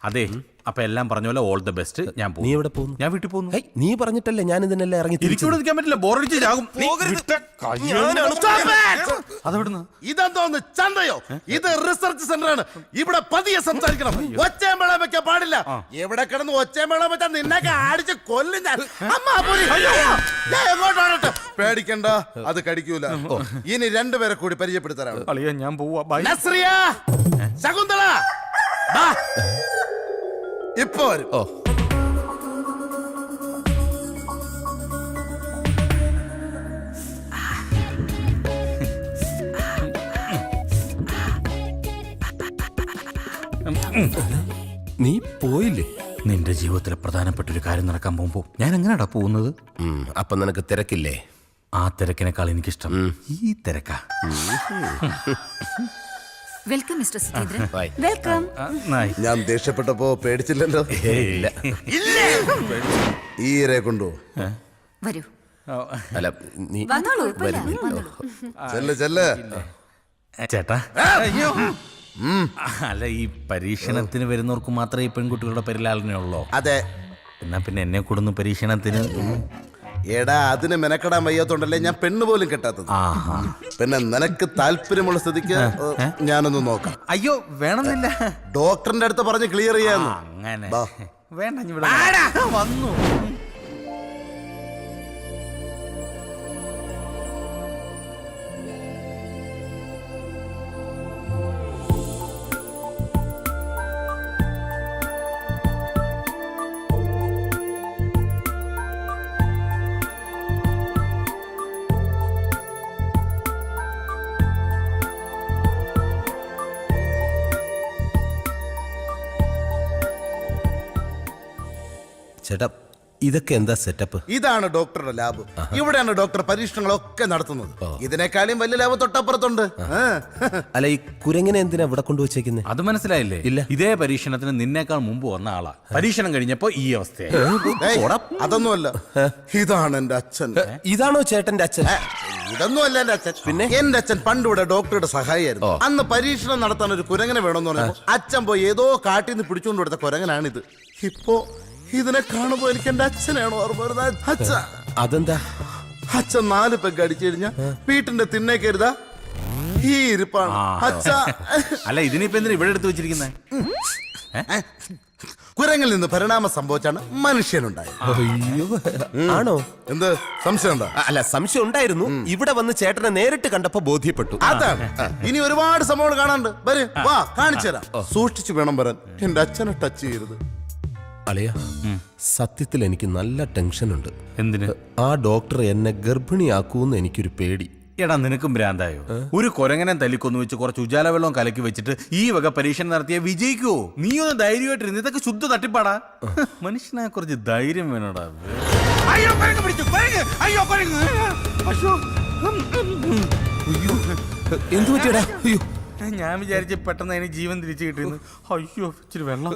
അതെ അപ്പൊ എല്ലാം പറഞ്ഞ പോലെ ഓൾ ദ ബെസ്റ്റ്. ഞാൻ നീ എവിടെ പോകുന്നു? ഞാൻ വീട്ടിൽ പോകുന്നു. നീ പറഞ്ഞിട്ടല്ലേ ഞാൻ ഇതിനെല്ലാം ഇറങ്ങി എനിക്കിവിടെ നിൽക്കാൻ പറ്റില്ല, ബോറടിച്ച് ചാകും. അതെവിടുന്ന്? ഇതെന്തോന്ന് ചന്തയോ? ഇത് റിസർച്ച് സെന്റർ ആണ്. ഇവിടെ പതിയെ സംസാരിക്കണം, ഒച്ചയും വെള്ളം വെക്കാൻ പാടില്ല. എവിടെ കിടന്ന് ഒച്ചയും വെള്ളം വെച്ചാൽ നിന്നൊക്കെ അടിച്ച് കൊല്ലും ഞാൻ. എങ്ങോട്ടാണട്ടെ? പേടിക്കണ്ട, അത് കടിക്കൂല. ഇനി രണ്ടുപേരെ കൂടി പരിചയപ്പെടുത്തരാണ്. അളിയാ ഞാൻ പോവാ. ബൈ. നസ്രിയ, ശകുന്തള, ഇപ്പൊ വരും. നീ പോയില്ലേ? നിന്റെ ജീവിതത്തിലെ പ്രധാനപ്പെട്ട ഒരു കാര്യം നടക്കാൻ പോകുമ്പോ ഞാൻ എങ്ങനെയാടാ പോകുന്നത്? അപ്പൊ നിനക്ക് തിരക്കില്ലേ? ആ തിരക്കിനേക്കാൾ എനിക്കിഷ്ടം ഈ തിരക്കാ. Welcome mister Sudheendran. വെൽക്കം. ഞാൻ ദേഷ്യപ്പെട്ടപ്പോ പേടിച്ചില്ലല്ലോ. ഈരെ കൊണ്ടു വരൂ. അല്ല നീ വന്നോളൂ. ചെല്ല് ചെല്ല്. ചേട്ടാ, അല്ല ഈ പരീക്ഷണത്തിന് വരുന്നവർക്ക് മാത്രമേ ഈ പെൺകുട്ടികളുടെ പരിലാളനയുള്ളൂ? അതെ. എന്നാ പിന്നെ എന്നെ കൊടുന്നു പരീക്ഷണത്തിന്? എടാ, അതിന് മെനക്കെടാൻ വയ്യാത്തോണ്ടല്ലേ ഞാൻ പെണ്ണ് പോലും കെട്ടാത്തത്. പിന്നെ നിനക്ക് താല്പര്യമുള്ള സ്ഥിതിക്ക് ഞാനൊന്ന് നോക്കാം. അയ്യോ വേണമെന്നില്ല, ഡോക്ടറിന്റെ അടുത്ത് പറഞ്ഞ് ക്ലിയർ ചെയ്യാന്ന്. അങ്ങനെ ബാ. വേണ്ട, ഇവിടെ വന്നു. ചേട്ടാ, ഇതൊക്കെ എന്താ സെറ്റപ്പ്? ഇതാണ് ഡോക്ടറുടെ ലാബ്. ഇവിടെയാണ് ഡോക്ടർ പരീക്ഷണങ്ങളൊക്കെ നടത്തുന്നത്. ഇതിനേക്കാളും വലിയ ലാബ് തൊട്ടപ്പുറത്തുണ്ട്. അല്ല, ഈ കുരങ്ങനെ എന്തിനാ ഇവിടെ കൊണ്ടുവച്ചേക്കുന്നത്? അത് മനസ്സിലായില്ലേ? ഇല്ല. ഇതേ പരീക്ഷണത്തിന് നിന്നേക്കാൾ മുമ്പ് വന്ന ആളാ. പരീക്ഷണം കഴിഞ്ഞപ്പോ ഈ അവസ്ഥ. അതൊന്നുമല്ല, ഇതാണ് എന്റെ അച്ഛൻ. ഇതാണോ ചേട്ടന്റെ അച്ഛൻ? ഇതൊന്നുമല്ല എന്റെ അച്ഛൻ. പിന്നെ എന്റെ അച്ഛൻ പണ്ട് ഇവിടെ ഡോക്ടറുടെ സഹായിയായിരുന്നു. അന്ന് പരീക്ഷണം നടത്താൻ ഒരു കുരങ്ങനെ വേണമെന്ന് പറഞ്ഞപ്പോ അച്ഛൻ പോയി ഏതോ കാട്ടിൽ നിന്ന് പിടിച്ചുകൊണ്ട് കൊടുത്ത കുരങ്ങനാണിത്. ഇപ്പോ ഇതിനെ കാണുമ്പോ എനിക്ക് എന്റെ അച്ഛനാണോ ഓർമ്മ വരുന്നത്. അച്ഛൻ അതെന്താ? അച്ഛൻ 4 പെഗ് അടിച്ചു കഴിഞ്ഞാ വീട്ടിന്റെ തിന്നേക്കരുതാ ഈ ഇരിപ്പാണ് അച്ഛ. അല്ല, ഇതിനിപ്പോ എന്തിനാ ഇവിടെ എടുത്ത് വെച്ചിരിക്കുന്നത്? കുരങ്ങിൽ നിന്ന് പരിണാമം സംഭവിച്ചാണ് മനുഷ്യനുണ്ടായത്. അയ്യോ, ആണോ? എന്ത് സംശയം ഉണ്ടോ? അല്ല, സംശയം ഉണ്ടായിരുന്നു. ഇവിടെ വന്ന് ചേട്ടനെ നേരിട്ട് കണ്ടപ്പോ ബോധ്യപ്പെട്ടു. അതാണ്. ഇനി ഒരുപാട് സംഭവങ്ങൾ കാണാണ്ട്. വരും, വാ കാണിച്ചു തരാം. സൂക്ഷിച്ചു വേണം വരാൻ. എന്റെ അച്ഛനെ ടച്ച് ചെയ്യരുത്. അളിയ, സത്യത്തിൽ എനിക്ക് നല്ല ടെൻഷനുണ്ട്. എന്തിന്? ആ ഡോക്ടർ എന്നെ ഗർഭിണിയാക്കൂന്ന് എനിക്കൊരു പേടി. എടാ, നിനക്കും ഭ്രാന്തായോ? ഒരു കൊരങ്ങനെ തല്ലിക്കൊന്നു വെച്ച് കുറച്ച് ഉജാല വെള്ളം കലക്കി വെച്ചിട്ട് ഈ വക പരീക്ഷണം നടത്തിയ വിജയിക്കുവോ? നീ ഒന്ന് ധൈര്യമായിട്ടിരുന്ന്. ഇതൊക്കെ ശുദ്ധ തട്ടിപ്പാടാ. മനുഷ്യനെ കുറച്ച് ധൈര്യം വേണോടാ. എന്തു പറ്റിയടാ? അയ്യോ, ഞാൻ വിചാരിച്ച പെട്ടെന്ന് അതിന് ജീവൻ തിരിച്ചു കിട്ടിയെന്ന്. അയ്യോ, ഇച്ചിരി വെള്ളം.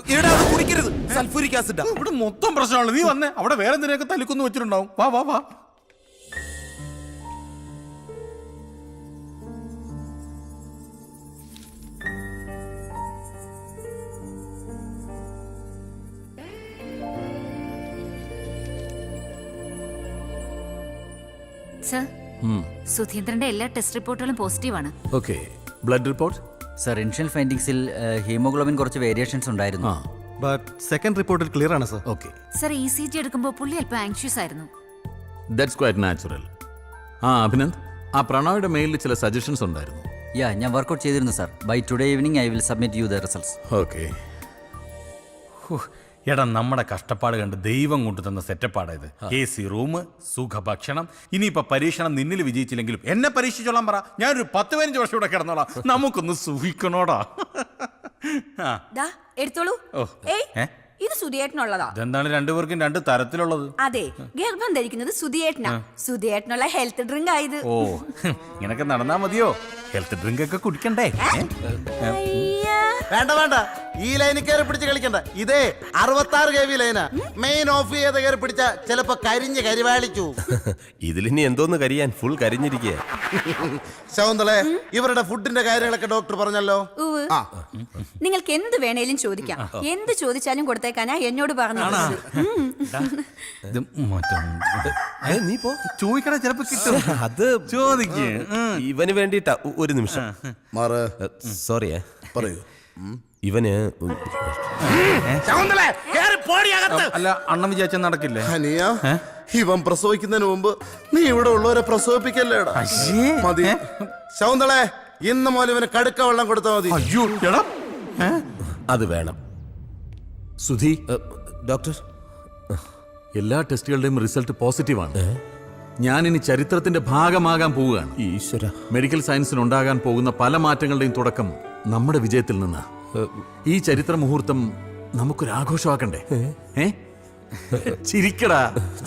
കുടിക്കരുത്, സൾഫൂരിക് ആസിഡാ. ഇവിടെ മൊത്തം പ്രശ്നമാണ്. നീ വന്നേ, അവിടെ വേറെ എന്തിനൊക്കെ തല്ലിക്കൊന്നു വെച്ചിട്ടുണ്ടാവും. വാ വാ വാ. സർ, സുധീന്ദ്രന്റെ എല്ലാ ടെസ്റ്റ് റിപ്പോർട്ടുകളും പോസിറ്റീവാണ്. Okay, blood report? Sir, initial ഫൈൻഡിങ്സിൽ ഹീമോഗ്ലോബിൻ കുറച്ച് വേരിയേഷൻസ് ഉണ്ടായിരുന്നു. ബട്ട് സെക്കൻഡ് റിപ്പോർട്ടിൽ ക്ലിയർ ആണ് സർ. ഓക്കെ. സർ, ECG എടുക്കുമ്പോൾ പുള്ളി അല്പം ആങ്ഷ്യസ് ആയിരുന്നു. That's quite natural. അഭിനന്ദ്, ആ പ്രണോയുടെ മെയിലിൽ ചില സജഷൻസ് ഉണ്ടായിരുന്നു. ഞാൻ വർക്ക്ഔട്ട് ചെയ്തിരുന്നു sir. By today evening I will submit you the results. Okay. എടാ, നമ്മുടെ കഷ്ടപ്പാട് കണ്ട് ദൈവം കൊണ്ടു തന്ന സെറ്റപ്പാടാ ഇത്. AC റൂം, സുഖഭക്ഷണം. ഇനിയിപ്പോ പരീക്ഷണം നിന്നിൽ വിജയിച്ചില്ലെങ്കിലും എന്നെ പരീക്ഷിച്ചോളാൻ പറ. ഞാനൊരു 10-15 വർഷം ഇവിടെ കിടന്നോളാം. നമുക്കൊന്ന് സുഖിക്കണോടാ. എടുത്തോളൂ. ഇത് സുധിയേട്ടനുള്ളതാ. ഇതെന്താണ് രണ്ടുപേർക്കും 2 തരത്തിലുള്ളത്? അതെ, ഗർഭം ധരിക്കുന്നത് സുധിയേട്ടനാ. സുധിയേട്ടനുള്ള ഹെൽത്ത് ഡ്രിങ്ക് ആയത്. ഓ, ഇങ്ങനൊക്കെ നടന്നാ മതിയോ? ഹെൽത്ത് ഡ്രിങ്ക് ഒക്കെ കുടിക്കണ്ടേ? വേണ്ട വേണ്ട, ഈ ലൈനിൽ കയറി പിടിച്ച് കളിക്കണ്ട. ഇതേ 66 kV ലൈനാ. മെയിൻ ഓഫ് ചെയ്ത് കയറി പിടിച്ച ചിലപ്പോ കരിഞ്ഞ് കരിവാളിച്ചു. ഇതിലിനി എന്തോന്ന് കരിയാൻ, ഫുൾ കരിഞ്ഞിരിക്കുക. ശകുന്തളെ, ഇവരുടെ ഫുഡിന്റെ കാര്യങ്ങളൊക്കെ ഡോക്ടർ പറഞ്ഞല്ലോ. ഉവ്വ്. ആ, നിങ്ങൾക്ക് എന്ത് വേണേലും ചോദിക്കാം. എന്ത് ചോദിച്ചാലും കൊടുത്തേക്കാനാ എന്നോട് പറഞ്ഞത്. ഇത് മാറ്റം. നീ പോ. ചോദിക്കണ ചിലപ്പോ കിട്ടും. അത് ചോദിക്കേ. ഇവന് വേണ്ടിട്ടാ. ഒരു നിമിഷം. മാറ്. സോറിയേ, പറയൂ. ഇവന് ശകുന്തളെ, കേറി പോടി അകത്ത്. അല്ല, അണ്ണൻ വിചാരിച്ച നടക്കില്ലേ? ഹനിയ, ഇവൻ പ്രസവിക്കുന്നതിന് മുമ്പ് നീ ഇവിടെ ഉള്ളവരെ പ്രസവിപ്പിക്കല്ലേടാ. മതി. ശകുന്തളെ, ഇന്ന് മുതൽ ഇവന് കടുക്ക വെള്ളം കൊടുത്താൽ മതി. അയ്യോ എടാ, അത് വേണം. സുധി, ഡോക്ടർ, എല്ലാ ടെസ്റ്റുകളുടെയും റിസൾട്ട് പോസിറ്റീവാണ്. ഞാനിനി ചരിത്രത്തിന്റെ ഭാഗമാകാൻ പോവുകയാണ്. ഈശ്വര. മെഡിക്കൽ സയൻസിന് ഉണ്ടാകാൻ പോകുന്ന പല മാറ്റങ്ങളുടെയും തുടക്കം നമ്മുടെ വിജയത്തിൽ നിന്ന്. ഈ ചരിത്ര മുഹൂർത്തം നമുക്കൊരു ആഘോഷമാക്കണ്ടേ? ചിരിക്കടാ.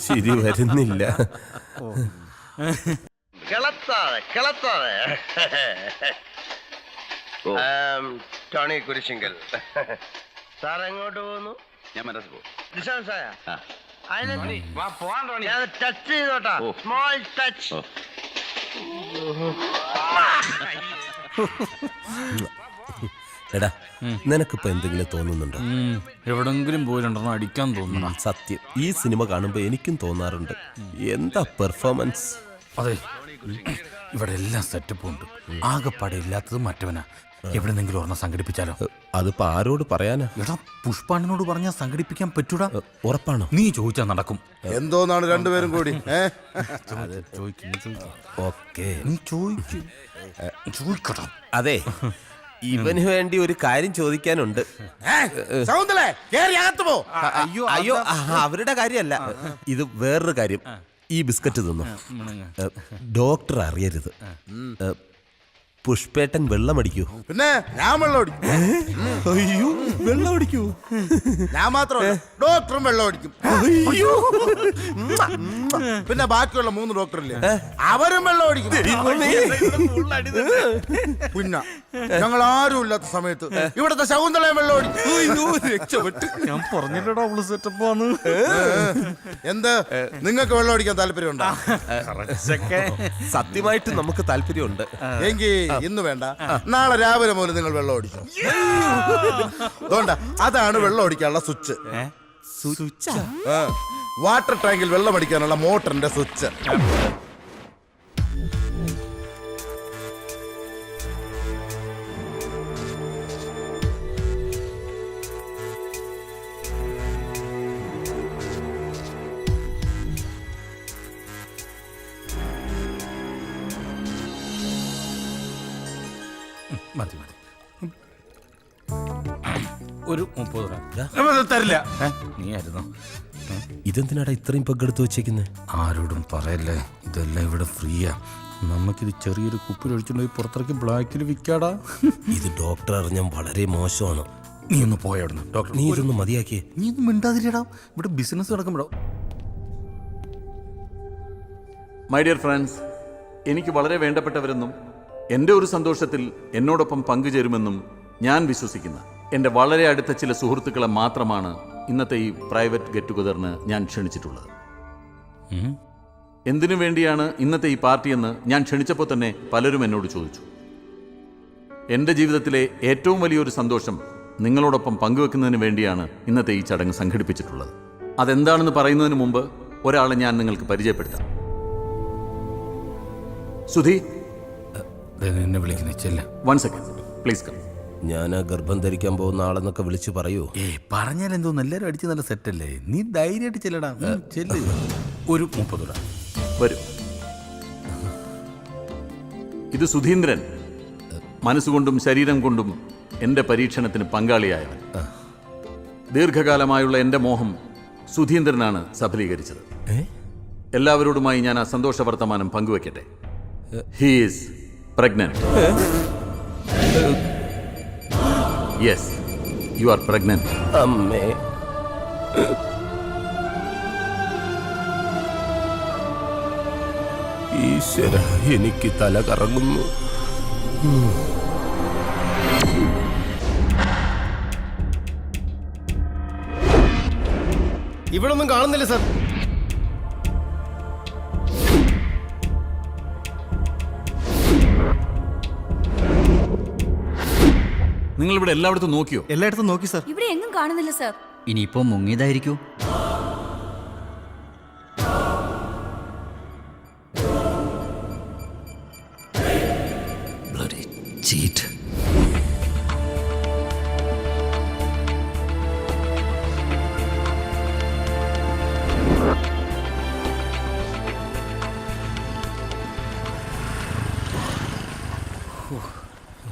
ചിരി വരുന്നില്ല. കിളത്താതെ ടോണി കുരിശിങ്കൽ സാർ എങ്ങോട്ട് പോകുന്നു? ഞാൻ മനസ്സ് പോകും. ടച്ച് ചെയ്തോട്ടാ, സ്മോൾ ടച്ച്. എടാ, നിനക്കിപ്പോ എന്തെങ്കിലും തോന്നുന്നുണ്ടോ? എവിടെങ്കിലും പോയി രണ്ടെണ്ണം അടിക്കാൻ തോന്നുന്നു. സത്യം, ഈ സിനിമ കാണുമ്പോ എനിക്കും തോന്നാറുണ്ട്. എന്താ പെർഫോമൻസ്. അതെ, ഇവിടെ എല്ലാം സെറ്റപ്പും ഉണ്ട്. ആകെപ്പാടെ ഇല്ലാത്തത് മറ്റവനാ. എവിടെന്നെങ്കിലും ഒരെണ്ണം സംഘടിപ്പിച്ചാലോ? അതിപ്പോ ആരോട് പറയാനാ? എടാ, പുഷ്പാണ്ണനോട് പറഞ്ഞാൽ സംഘടിപ്പിക്കാൻ പറ്റൂടാ. ഉറപ്പാണോ? നീ ചോദിച്ചാൽ നടക്കും. എന്തോന്നാണ് രണ്ടുപേരും കൂടി? ഓക്കെ, നീ ചോദിക്കടാ. അതെ, ഇവന് വേണ്ടി ഒരു കാര്യം ചോദിക്കാനുണ്ട്. ശകുന്തളെ, കേറി അകത്ത് പോ. അയ്യോ, അവരുടെ കാര്യമല്ല, ഇത് വേറൊരു കാര്യം. ഈ ബിസ്ക്കറ്റ് തിന്നു. ഡോക്ടർ അറിയരുത്. പുഷ്പേട്ടൻ വെള്ളമടിക്കൂ. പിന്നെ ഞാൻ വെള്ളം അടിക്കും. അയ്യോ, വെള്ളമടിക്കൂ. ഞാൻ മാത്രമല്ല, ഡോക്ടറും വെള്ളം അടിക്കും. പിന്നെ ബാക്കിയുള്ള 3 ഡോക്ടറില്ലേ, അവരും വെള്ളം അടിക്കും. പിന്നെ ഞങ്ങൾ ആരും ഇല്ലാത്ത സമയത്ത് ഇവിടുത്തെ ശകുന്തളയും വെള്ളം അടിക്കും. രക്ഷപ്പെട്ടു. ഞാൻ പറഞ്ഞില്ലടാ, അവള് സെറ്റപ്പാന്ന്. എന്ത്, നിങ്ങൾക്ക് വെള്ളം അടിക്കാൻ താല്പര്യമുണ്ടോ? സത്യമായിട്ട് നമുക്ക് താല്പര്യമുണ്ട്. എങ്കിൽ ഇന്ന് വേണ്ട, നാളെ രാവിലെ മുതൽ നിങ്ങൾ വെള്ളം അടിക്കും. അതുകൊണ്ടാ, അതാണ് വെള്ളം അടിക്കാനുള്ള സ്വിച്ച്. വാട്ടർ ടാങ്കിൽ വെള്ളം അടിക്കാനുള്ള മോട്ടറിന്റെ സ്വിച്ച്. മതി മതി, ഒരു 30 രൂപ തരില്ല. നീ ആയിരുന്നോ? ഇതെന്തിനാടാ ഇത്രയും പങ്കെടുത്ത് വെച്ചേക്കുന്നത്? ആരോടും പറയല്ലേ, ഇതെല്ലാം ഇവിടെ ഫ്രീയാ. നമുക്കിത് ചെറിയൊരു കുപ്പിൽ ഒഴിച്ചുകൊണ്ട് പോയി പുറത്തിറക്കി ബ്ലാക്കിൽ വിൽക്കാടാ. ഇത് ഡോക്ടർ അറിഞ്ഞാൽ വളരെ മോശമാണ്. നീ ഒന്ന് പോയവിടുന്ന്. ഡോക്ടർ, നീ ഇതൊന്ന് മതിയാക്കിയേ. നീ ഒന്നും മിണ്ടാതിരിടാ, ഇവിടെ ബിസിനസ് നടക്കുമ്പോഴോ. മൈ ഡിയർ ഫ്രണ്ട്സ്, എനിക്ക് വളരെ വേണ്ടപ്പെട്ടവരെന്നും എൻ്റെ ഒരു സന്തോഷത്തിൽ എന്നോടൊപ്പം പങ്കുചേരുമെന്നും ഞാൻ വിശ്വസിക്കുന്ന എൻ്റെ വളരെ അടുത്ത ചില സുഹൃത്തുക്കളെ മാത്രമാണ് ഇന്നത്തെ ഈ പ്രൈവറ്റ് ഗെറ്റ് ടുഗദറിന് ഞാൻ ക്ഷണിച്ചിട്ടുള്ളത്. എന്തിനു വേണ്ടിയാണ് ഇന്നത്തെ ഈ പാർട്ടിയെന്ന് ഞാൻ ക്ഷണിച്ചപ്പോൾ തന്നെ പലരും എന്നോട് ചോദിച്ചു. എൻ്റെ ജീവിതത്തിലെ ഏറ്റവും വലിയൊരു സന്തോഷം നിങ്ങളോടൊപ്പം പങ്കുവെക്കുന്നതിന് വേണ്ടിയാണ് ഇന്നത്തെ ഈ ചടങ്ങ് സംഘടിപ്പിച്ചിട്ടുള്ളത്. അതെന്താണെന്ന് പറയുന്നതിന് മുമ്പ് ഒരാളെ ഞാൻ നിങ്ങൾക്ക് പരിചയപ്പെടുത്താം. സുധി, എന്നെ വിളിക്കുന്ന ചെല്ല. 1 സെക്കൻഡ് പ്ലീസ് കം. ഞാൻ ആ ഗർഭം ധരിക്കാൻ പോകുന്ന ആളെന്നൊക്കെ വിളിച്ചു പറയൂ. പറഞ്ഞാൽ എന്തോന്ന്, എല്ലാവരും അടിച്ച് നല്ല സെറ്റല്ലേ. നീ ധൈര്യമായിട്ട് ചെല്ലടാ. ചെല്ല്. ഒരു 30 രൂപ വരൂ. ഇത് സുധീന്ദ്രൻ, മനസ്സുകൊണ്ടും ശരീരം കൊണ്ടും എൻ്റെ പരീക്ഷണത്തിന് പങ്കാളിയായവൻ. ദീർഘകാലമായുള്ള എൻ്റെ മോഹം സുധീന്ദ്രനാണ് സഫലീകരിച്ചത്. എല്ലാവരോടുമായി ഞാൻ ആ സന്തോഷ വർത്തമാനം പങ്കുവെക്കട്ടെ. He is pregnant. Yes, you are pregnant. അമ്മേ, ഈശ്വര, എനിക്ക് തല കറങ്ങുന്നു. ഇവിടെ ഒന്നും കാണുന്നില്ല സർ. നിങ്ങൾ ഇവിടെ എല്ലായിടത്തും നോക്കിയോ? എല്ലായിടത്തും നോക്കി സർ. ഇവിടെ എങ്ങും കാണുന്നില്ല സർ. ഇനിയിപ്പോ മുങ്ങിയതായിരിക്കൂ. Bloody cheat.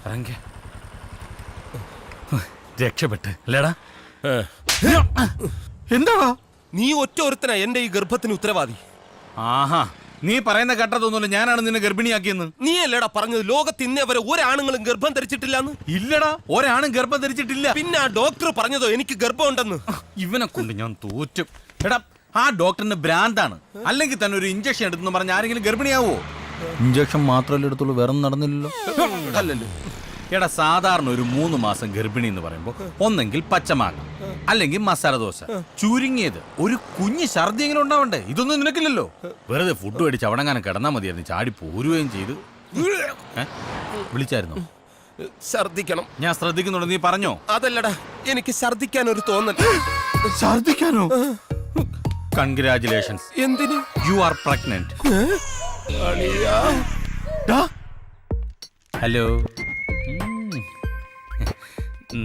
ഇറങ്ങി. രക്ഷപ്പെട്ട് അല്ലേടാ? എന്താടാ നീ ഒറ്റ ഒരുത്തനാ എന്റെ ഈ ഗർഭത്തിന് ഉത്തരവാദി. ആഹാ, നീ പറയുന്ന കേട്ടതൊന്നുമില്ല. ഞാനാണ് നിന്നെ ഗർഭിണിയാക്കിയെന്ന്. നീ അല്ലേടാ പറഞ്ഞത് ലോകത്ത് ഇന്നേ വരെ ഒരാണുങ്ങളും ഗർഭം ധരിച്ചിട്ടില്ലാന്ന്? ഇല്ലടാ, ഒരാണും ഗർഭം ധരിച്ചിട്ടില്ല. പിന്നെ ആ ഡോക്ടർ പറഞ്ഞതോ എനിക്ക് ഗർഭം ഉണ്ടെന്ന്? ഇവനെ കൊണ്ട് ഞാൻ തോറ്റും. എടാ, ആ ഡോക്ടറിന് ഭ്രാന്താണ്. അല്ലെങ്കിൽ തന്നെ ഒരു ഇഞ്ചക്ഷൻ എടുത്തെന്ന് പറഞ്ഞ ആരെങ്കിലും ഗർഭിണിയാവോ? ഇഞ്ചക്ഷൻ മാത്രമല്ലേ എടുത്തുള്ളൂ, വേറെ നടന്നില്ലല്ലോ. അല്ലല്ലോ. എടാ, സാധാരണ ഒരു 3 മാസം ഗർഭിണി എന്ന് പറയുമ്പോൾ ഒന്നെങ്കിൽ പച്ചമാങ്ങ അല്ലെങ്കിൽ മസാല ദോശ, ചുരുങ്ങിയത് ഒരു കുഞ്ഞ് ഛർദിയെങ്കിലും ഉണ്ടാവണ്ടേ? ഇതൊന്നും നിനക്കില്ലല്ലോ. വെറുതെ ഫുഡ് മേടിച്ച് അവിടെങ്ങാനും കിടന്നാ മതിയായിരുന്നു. ചാടി പോരുകയും ചെയ്ത്. വിളിച്ചായിരുന്നോ? ഛർദിക്കണം. ഞാൻ ശ്രദ്ധിക്കുന്നുണ്ട്. നീ പറഞ്ഞോ? അതല്ലടാ, എനിക്ക് ഛർദിക്കാൻ ഒരു തോന്നൽ. ഛർദിക്കാനോ? കൺഗ്രാറ്റുലേഷൻസ്. എന്തിന്? You are pregnant. ഹലോ,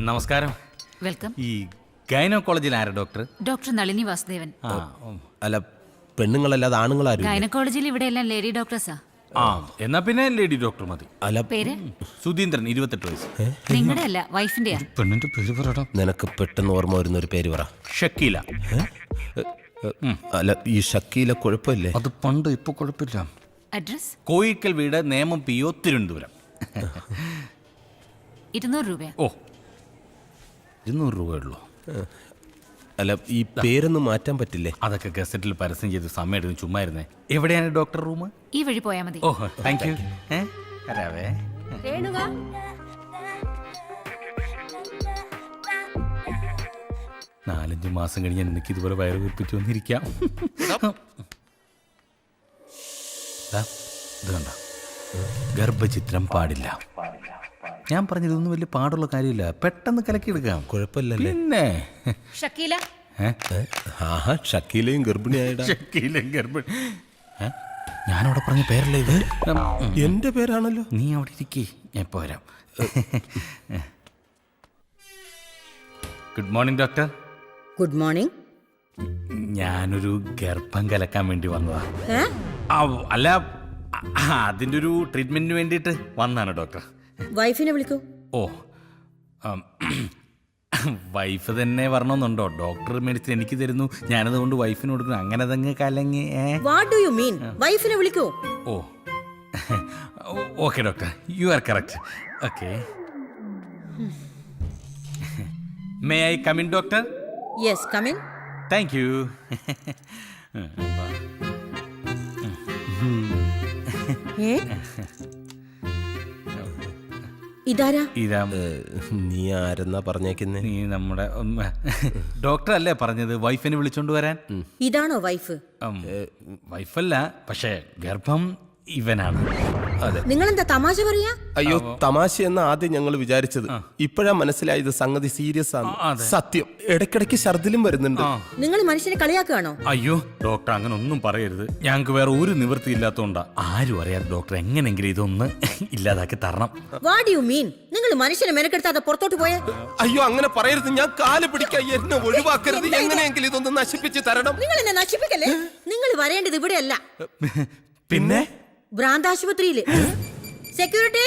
നമസ്കാരം. വെൽക്കം. ഈ ഗൈനക്കോളജിൽ ആരാ ഡോക്ടർ? ഡോക്ടർ നളിനി വാസുദേവൻ. അല്ല, പെണ്ണുങ്ങളല്ലാതെ ആണുങ്ങളാരും? ഗൈനക്കോളജിയിൽ ഇവിടെ എല്ലാം ലേഡി ഡോക്ടേഴ്സാ. ആ, എന്നാ പിന്നെ ലേഡി ഡോക്ടർ മതി. അല്ല, പേര്? സുധീന്ദ്രൻ, 28 വയസ്സ്. നിങ്ങളുടെ അല്ല, വൈഫിന്റെയാ. പെണ്ണിന്റെ പേര് പറയടാ. നിനക്ക് പെട്ടെന്ന് ഓർമ്മ വരുന്ന ഒരു പേര് പറ. ഷക്കീല. അല്ല, ഈ ഷക്കീല കുഴപ്പമില്ലേ? അത് പണ്ട്, ഇപ്പൊ കുഴപ്പമില്ല. അഡ്രസ്? കോയിക്കൽ വീട്, നേമം PO, തിരുവനന്തപുരം. 200 രൂപയാ. ഓ, 200 രൂപയുള്ളൂ. അല്ല, ഈ പേരൊന്നും മാറ്റാൻ പറ്റില്ലേ? അതൊക്കെ ഗസറ്റിൽ പരസ്യം ചെയ്ത് സമയം എടുക്കും. ചുമ്മാ ഇരുന്നേ. എവിടെയാണ് ഡോക്ടർ റൂം? ഈ വഴി പോയാ മതി. ഓ, താങ്ക് യു. വരാവേ. രേണുക, 4-5 മാസം കഴിഞ്ഞ് എനിക്ക് ഇതുപോലെ വയറ് വീർപ്പിച്ചു വന്നിരിക്കാം. ഇത് കണ്ട, ഗർഭചിത്രം പാടില്ല. ഞാൻ പറഞ്ഞതൊന്നും വലിയ പാടുള്ള കാര്യമില്ല. പെട്ടെന്ന് കലക്കിയെടുക്കാം. കുഴപ്പമില്ലല്ലേ? പിന്നെ ഷക്കീല. ആഹാ, ഷക്കീലയും ഗർഭിണിയായിടാ. ഷക്കീലയും ഗർഭിണി. ഞാനവിടെ പറഞ്ഞ പേരല്ലേ ഇത്? എന്റെ പേരാണല്ലോ. നീ അവിടെ ഇരിക്കേ, ഞാൻ ഇപ്പോൾ വരാം. Good morning doctor. Good morning. ഞാനൊരു ഗർഭം കലക്കാൻ വേണ്ടി വന്നതാ. അല്ല, അതിൻ്റെ ഒരു ട്രീറ്റ്മെന്റിന് വേണ്ടിയിട്ട് വന്നാണ് ഡോക്ടർ. വൈഫിനെ വിളിക്കൂ. ഓ, വൈഫ് തന്നെ വരണമെന്നുണ്ടോ? ഡോക്ടർ മെഡിസിൻ എനിക്ക് തരുന്നു, ഞാനതുകൊണ്ട് വൈഫിന് കൊടുക്കുന്നു. അങ്ങനെ അതങ്ങ് കലങ്ങി. What do you mean? വൈഫിനെ വിളിക്കൂ. ഓ, okay doctor, you are correct. Okay, may I come in doctor? Yes, come in. Thank you. ഇതാരാ? ഇതാ. നീ ആരെന്നാ പറഞ്ഞേക്കുന്നേ? നീ നമ്മുടെ ഡോക്ടർ അല്ലേ പറഞ്ഞത് വൈഫിനെ വിളിച്ചോണ്ട് വരാൻ? ഇതാണോ വൈഫ്? വൈഫല്ല, പക്ഷേ ഗർഭം ഇവനാണ്. അതെ. നിങ്ങൾ എന്താ തമാശ പറയാ? അയ്യോ, തമാശ എന്ന ആദ്യം ഞങ്ങൾ വിചാരിച്ചത്. ഇപ്പോഴാ മനസ്സിലായത് സംഗതി സീരിയസ് ആണ്. സത്യം, ഇടയ്ക്കിടയ്ക്ക് ഛർദിലും വരുന്നുണ്ട്. നിങ്ങൾ മനുഷ്യനെ കളിയാക്കുകയാണോ? അയ്യോ ഡോക്ടർ, അങ്ങനെ ഒന്നും പറയരുത്. ഞങ്ങൾക്ക് വേറെ ഒരു നിവൃത്തി ഇല്ലാത്തോണ്ടാ. ആരും അറിയാതെ ഡോക്ടർ എങ്ങനെങ്കിലും ഇതൊന്ന് ഇല്ലാതാക്കി തരണം. What you mean? നിങ്ങൾ മനുഷ്യനെ മെനക്കെടുത്താതെ പുറത്തോട്ട് പോയേ? അയ്യോ, അങ്ങനെ പറയരുത്. ഞാൻ കാല് പിടിക്കാൻ, എന്നെ ഒഴിവാക്കരുത്. എങ്ങനെയെങ്കിലും ഇതൊന്ന് നശിപ്പിച്ച് തരണം. നിങ്ങൾ എന്നെ നശിപ്പിക്കല്ലേ? നിങ്ങൾ വരേണ്ടത് ഇവിടെയല്ല, പിന്നെ ഭ്രാന്താശുപത്രിയില്. സെക്യൂരിറ്റി,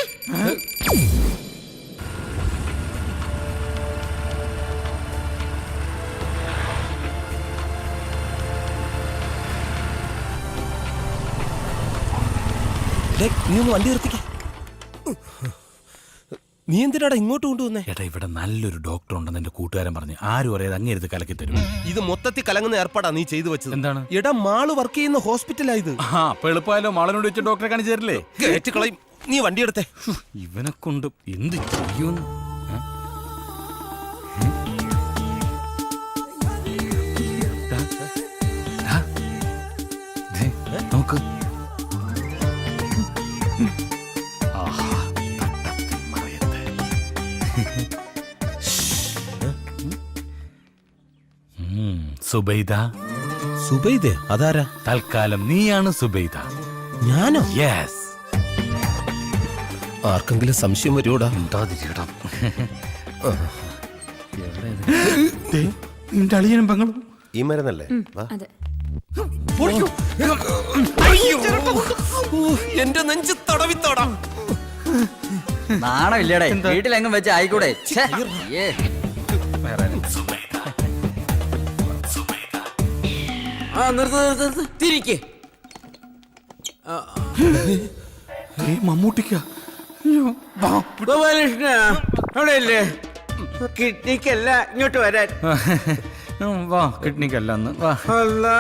നീ ഒന്ന് വണ്ടി നിർത്തിക്കേ. നീ എന്തിനാടാ ഇങ്ങോട്ട് കൊണ്ടുവന്നേ? ഏട്ടാ, ഇവിടെ നല്ലൊരു ഡോക്ടർ ഉണ്ടെന്ന് എന്റെ കൂട്ടുകാരൻ പറഞ്ഞു. ആരും അറിയാതെ അങ്ങേരുത് കലക്കി തരും. ഇത് മൊത്തത്തിൽ കലങ്ങുന്ന ഏർപ്പാടാ നീ ചെയ്തു വെച്ചത്. എന്താണ്? എടാ, മാള് വർക്ക് ചെയ്യുന്ന ഹോസ്പിറ്റലായത്. ആ, അപ്പൊ എളുപ്പമായാലോ. മാളനോട് വെച്ച് ഡോക്ടറെ കാണിച്ചു തരില്ലേ? കേറ്റ് കളയും. നീ വണ്ടി എടുത്തേ. ഇവനെ കൊണ്ട് എന്ത് ചെയ്യുമെന്ന്. സുബൈദ. സുബൈദേ അതാരാ? തൽക്കാലം നീയാണ് സുബൈദ. ഞാനോ? യെസ്. ആർക്കെങ്കിലും സംശയം വരുമോടാ? നിന്റെ അളിയനും പെങ്ങളും ഈ മരുന്നല്ലേ? അതെ. എന്റെ നെഞ്ച് തടവിത്തോടാം. നാണം ഇല്ലടേ, വീട്ടിലെങ്ങും വെച്ച് ആയിക്കൂടെ? ഛേ, ഏ. തിരിക്ക്. മമ്മൂട്ടിക്ക. ഗോപാലകൃഷ്ണ അവിടെ ഇല്ലേ? കിഡ്നിക്കല്ല ഇങ്ങോട്ട് വരാൻ. വാ, കിഡ്നിക്കല്ല അന്ന് വാ. അല്ലാ,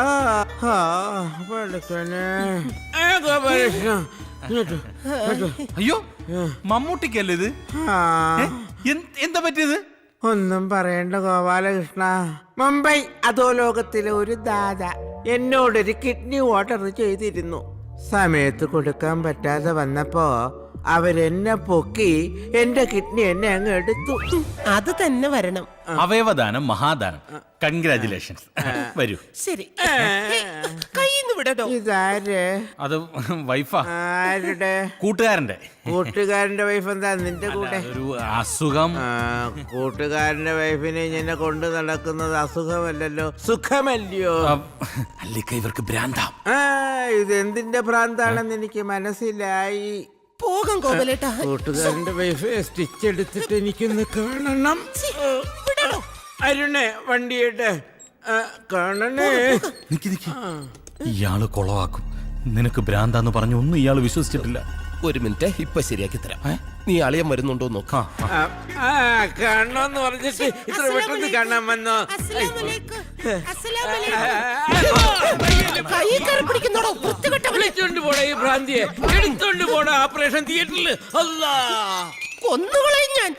ആ, പടച്ചോനെ. ഗോപാലകൃഷ്ണ ഇങ്ങോട്ട്, ഇങ്ങോട്ട്. അയ്യോ, മമ്മൂട്ടിക്കല്ലേ ഇത്? ആ, എന്താ പറ്റിയത്? ഒന്നും പറയണ്ട ഗോപാലകൃഷ്ണ. മുംബൈ അധോലോകത്തിലെ ഒരു ദാദ എന്നോടൊരു കിഡ്നി ഓർഡർ ചെയ്തിരുന്നു. സമയത്ത് കൊടുക്കാൻ പറ്റാതെ വന്നപ്പോ അവരെന്നെ പൊക്കി എന്റെ കിഡ്നി എന്നെ അങ്ങ് എടുത്തു. അത് തന്നെ വരണം. അവയവദാനം മഹാദാനം. കൺഗ്രാറ്റുലേഷൻസ്. വരൂ. ശരി, കയ്യിന്ന് വിടട്ടോ. ഇതാര്? അത് വൈഫാ. ആരുടെ? കൂട്ടുകാരന്റെ. കൂട്ടുകാരന്റെ വൈഫ് എന്താ നിന്റെ കൂടെ? ഒരു അസുഖം. കൂട്ടുകാരന്റെ വൈഫിനെ ഇങ്ങനെ കൊണ്ടു നടക്കുന്നത് അസുഖമല്ലല്ലോ, സുഖമല്ലയോ? അല്ലിക്ക ഇവർക്ക് ഭ്രാന്താം. ഇതെന്തിന്റെ ഭ്രാന്താണെന്ന് എനിക്ക് മനസ്സിലായി. പോകാം കോപലേട്ടാ. കൂട്ടുകാരന്റെ വൈഫ് സ്റ്റിച്ച് എടുത്തിട്ട് എനിക്കൊന്ന് കാണണം. അരുണേ, വണ്ടിയുടെ കാണണേ. നിക്ക് നിക്ക്. ഇയാള് കൊളവാക്കും. നിനക്ക് ഭ്രാന്താന്ന് പറഞ്ഞു ഒന്നും ഇയാള് വിശ്വസിച്ചിട്ടില്ല. ഒരു മിനിറ്റ്, ഇപ്പൊ ശരിയാക്കി തരാം. നീ അളിയൻ വരുന്നുണ്ടോ നോക്കാം. കാണണോന്ന് പറഞ്ഞിട്ട് ഇത്ര പെട്ടെന്ന് കാണാൻ വന്നോ? വിളിച്ചോണ്ട് പോടാ ഈ ഭ്രാന്തിയെ, എടുത്തോണ്ട് പോടാ ഓപ്പറേഷൻ തിയേറ്ററിൽ. കൊന്നുകളയും ഞാൻ.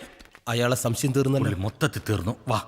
അയാളെ സംശയം തീർന്നല്ലോ. മൊത്തത്തിൽ തീർന്നു. വാ.